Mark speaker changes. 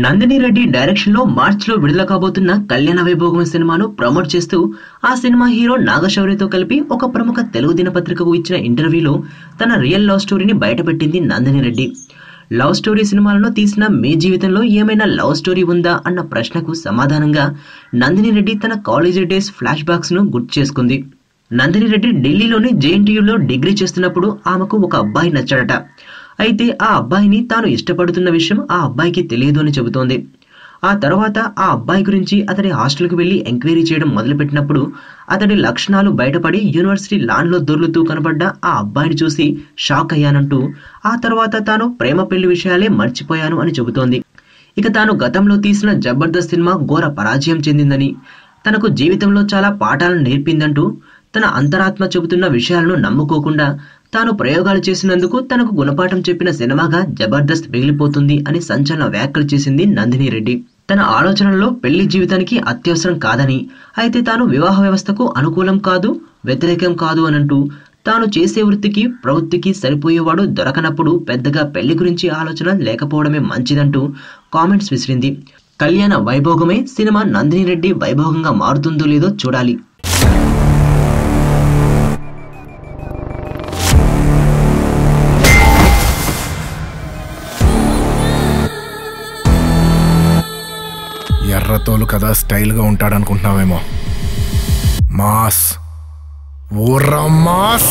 Speaker 1: Nandini Reddy direction లో March లో విడుదల కాబోతున్న కళ్యాణ వైభోగం సినిమాను ప్రమోట్ చేస్తూ ఆ సినిమా హీరో నాగశౌర్యతో కలిపి ఒక ప్రముఖ తెలుగు దినపత్రికకు ఇచ్చిన ఇంటర్వ్యూలో తన రియల్ లవ్ స్టోరీని బయటపెట్టింది నందిని రెడ్డి. లవ్ స్టోరీ సినిమాలను తీసిన మీ జీవితంలో ఏమైనా లవ్ స్టోరీ ఉందా అన్న ప్రశ్నకు సమాధానంగా నందిని రెడ్డి తన కాలేజీ డేస్ ఫ్లాష్ బ్యాక్స్ ను గుర్తు చేసుకుంది. నందిని రెడ్డి ఢిల్లీలోని జేఎన్టీయూలో డిగ్రీ చేస్తున్నప్పుడు ఆమెకు ఒక అబ్బాయి నచ్చాడట. అయితే ఆ అబ్బాయిని తాను ఇష్టపడుతున్న విషయం ఆ అబ్బాయికి తెలియదు అని చెబుతోంది. ఆ తర్వాత ఆ అబ్బాయి గురించి అతడి హాస్టల్కు వెళ్లి ఎంక్వైరీ చేయడం మొదలుపెట్టినప్పుడు అతడి లక్షణాలు బయటపడి యూనివర్సిటీ లాన్ లో దొర్లుతూ కనబడ్డ ఆ అబ్బాయిని చూసి షాక్ అయ్యానంటూ ఆ తర్వాత తాను ప్రేమ పెళ్లి విషయాలే మర్చిపోయాను అని చెబుతోంది. ఇక తాను గతంలో తీసిన జబర్దస్త్ సినిమా ఘోర పరాజయం చెందిందని, తనకు జీవితంలో చాలా పాఠాలను నేర్పిందంటూ, తన అంతరాత్మ చెబుతున్న విషయాలను నమ్ముకోకుండా తాను ప్రయోగాలు చేసినందుకు తనకు గుణపాఠం చెప్పిన సినిమాగా జబర్దస్త్ మిగిలిపోతుంది అని సంచలన వ్యాఖ్యలు చేసింది నందిని రెడ్డి. తన ఆలోచనల్లో పెళ్లి జీవితానికి అత్యవసరం కాదని, అయితే తాను వివాహ వ్యవస్థకు అనుకూలం కాదు, వ్యతిరేకం కాదు అనంటూ, తాను చేసే వృత్తికి ప్రవృత్తికి సరిపోయేవాడు దొరకనప్పుడు పెద్దగా పెళ్లి గురించి ఆలోచన లేకపోవడమే మంచిదంటూ కామెంట్స్ విసిరింది. కళ్యాణ వైభోగమే సినిమా నందిని రెడ్డి వైభోగంగా మారుతుందో లేదో చూడాలి.
Speaker 2: ఎర్రతోలు కదా స్టైల్గా ఉంటాడనుకుంటున్నావేమో. Mass ఊర్రా mass.